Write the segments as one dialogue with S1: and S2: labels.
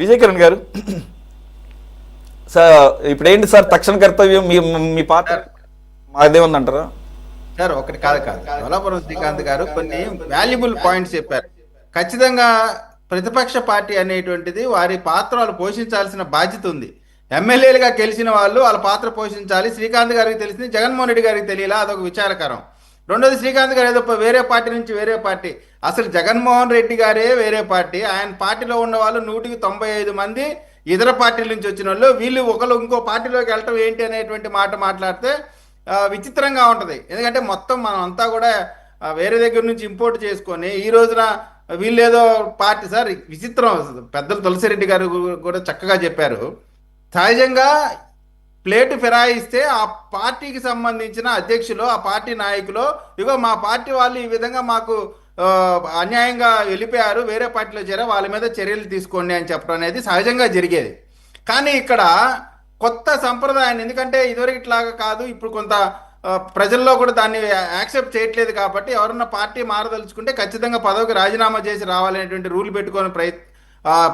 S1: విజయ్ కిరణ్ గారు, సార్ ఇప్పుడు ఏంటి సార్ తక్షణ కర్తవ్యం మీ మీ పాత్ర మాదేముందంటారా?
S2: సార్ ఒకటి కాదు ధవళాపురం శ్రీకాంత్ గారు కొన్ని వాల్యుబుల్ పాయింట్స్ చెప్పారు. ఖచ్చితంగా ప్రతిపక్ష పార్టీ అనేటువంటిది వారి పాత్ర వాళ్ళు పోషించాల్సిన బాధ్యత ఉంది. ఎమ్మెల్యేలుగా గెలిచిన వాళ్ళు వాళ్ళ పాత్ర పోషించాలి. శ్రీకాంత్ గారికి తెలిసింది, జగన్మోహన్ రెడ్డి గారికి తెలియలా, అదొక విచారకరం. రెండోది, శ్రీకాంత్ గారు ఏదో వేరే పార్టీ నుంచి వేరే పార్టీ, అసలు జగన్మోహన్ రెడ్డి గారే వేరే పార్టీ, ఆయన పార్టీలో ఉన్న వాళ్ళు 195 మంది ఇతర పార్టీల నుంచి వచ్చిన వాళ్ళు, వీళ్ళు ఒకరు ఇంకో పార్టీలోకి వెళ్ళటం ఏంటి అనేటువంటి మాట మాట్లాడితే విచిత్రంగా ఉంటుంది. ఎందుకంటే మొత్తం మనం అంతా కూడా వేరే దగ్గర నుంచి ఇంపోర్ట్ చేసుకొని ఈ రోజున వీళ్ళేదో పార్టీ. సార్ విచిత్రం, పెద్దలు తులసిరెడ్డి గారు కూడా చక్కగా చెప్పారు. సహజంగా ప్లేటు ఫిరాయిస్తే ఆ పార్టీకి సంబంధించిన అధ్యక్షులు, ఆ పార్టీ నాయకులు, ఇగో మా పార్టీ వాళ్ళు ఈ విధంగా మాకు అన్యాయంగా వెళ్ళిపోయారు, వేరే పార్టీలో చేరా, వాళ్ళ మీద చర్యలు తీసుకోండి అని చెప్పడం అనేది సహజంగా జరిగేది. కానీ ఇక్కడ కొత్త సంప్రదాయాన్ని, ఎందుకంటే ఇదివరకు ఇట్లాగా కాదు, ఇప్పుడు కొంత ప్రజల్లో కూడా దాన్ని యాక్సెప్ట్ చేయట్లేదు కాబట్టి ఎవరన్నా పార్టీ మారదలుచుకుంటే ఖచ్చితంగా పదవికి రాజీనామా చేసి రావాలనేటువంటి రూల్ పెట్టుకొని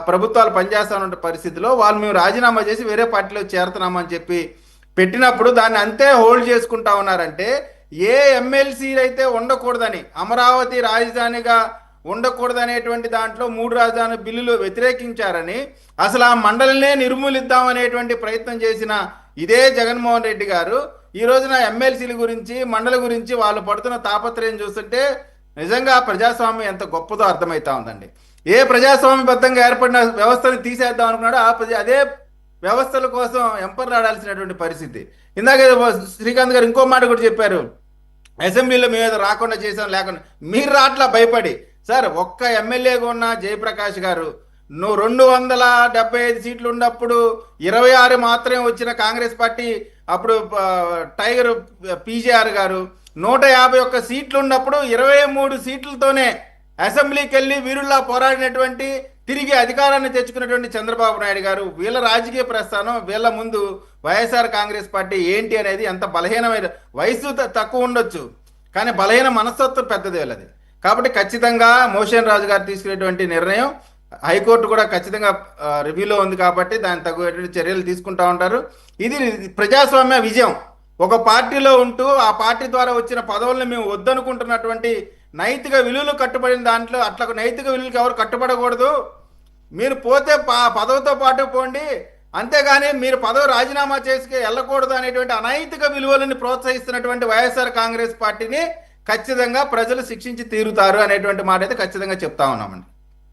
S2: ప్రభుత్వాలు పనిచేస్తున్న పరిస్థితిలో వాళ్ళు మేము రాజీనామా చేసి వేరే పార్టీలో చేరుతున్నామని చెప్పి పెట్టినప్పుడు దాన్ని అంతే హోల్డ్ చేసుకుంటా ఉన్నారంటే, ఏ ఎమ్మెల్సీలు అయితే ఉండకూడదని, అమరావతి రాజధానిగా ఉండకూడదనేటువంటి దాంట్లో 3 రాజధాని బిల్లులు వ్యతిరేకించారని, అసలు ఆ మండలినే నిర్మూలిద్దామనేటువంటి ప్రయత్నం చేసిన ఇదే జగన్మోహన్ రెడ్డి గారు ఈ రోజున ఎమ్మెల్సీల గురించి, మండలి గురించి వాళ్ళు పడుతున్న తాపత్రయం చూస్తుంటే నిజంగా ప్రజాస్వామ్యం ఎంత గొప్పదో అర్థమవుతా ఉందండి. ఏ ప్రజాస్వామ్యబద్ధంగా ఏర్పడిన వ్యవస్థను తీసేద్దాం అనుకున్నాడో అదే వ్యవస్థల కోసం ఎంపర్లు ఆడాల్సినటువంటి పరిస్థితి. ఇందాక శ్రీకాంత్ గారు ఇంకో మాట కూడా చెప్పారు, అసెంబ్లీలో మేము ఏదో రాకుండా చేసాం, లేకుండా మీరు రాట్లా భయపడి. సార్ ఒక్క ఎమ్మెల్యేగా ఉన్న జయప్రకాష్ గారు 275 సీట్లు ఉన్నప్పుడు 26 మాత్రమే వచ్చిన కాంగ్రెస్ పార్టీ, అప్పుడు టైగర్ పీజేఆర్ గారు 151 సీట్లు ఉన్నప్పుడు 23 సీట్లతోనే అసెంబ్లీకి వెళ్ళి వీరుల్లా పోరాడినటువంటి, తిరిగి అధికారాన్ని తెచ్చుకున్నటువంటి చంద్రబాబు నాయుడు గారు, వీళ్ళ రాజకీయ ప్రస్థానం, వీళ్ళ ముందు వైఎస్ఆర్ కాంగ్రెస్ పార్టీ ఏంటి అనేది ఎంత బలహీనమైన, వయసు తక్కువ ఉండొచ్చు కానీ బలహీన మనస్తత్వం పెద్దది వీళ్ళది. కాబట్టి ఖచ్చితంగా మోషన్ రాజు గారు తీసుకునేటువంటి నిర్ణయం హైకోర్టు కూడా ఖచ్చితంగా రివ్యూలో ఉంది కాబట్టి దాని తగ్గటువంటి చర్యలు తీసుకుంటా ఉంటారు. ఇది ప్రజాస్వామ్య విజయం. ఒక పార్టీలో ఉంటూ ఆ పార్టీ ద్వారా వచ్చిన పదవులను మేము వద్దనుకుంటున్నటువంటి నైతిక విలువలు కట్టుబడిన దాంట్లో అట్లా నైతిక విలువలకు ఎవరు కట్టుబడకూడదు. మీరు పోతే పదవితో పాటు పోండి, అంతేగాని మీరు పదవి రాజీనామా చేసి వెళ్ళకూడదు అనేటువంటి అనైతిక విలువలను ప్రోత్సహిస్తున్నటువంటి వైఎస్ఆర్ కాంగ్రెస్ పార్టీని ఖచ్చితంగా ప్రజలు శిక్షించి తీరుతారు అనేటువంటి మాట అయితే ఖచ్చితంగా చెప్తా ఉన్నామండి.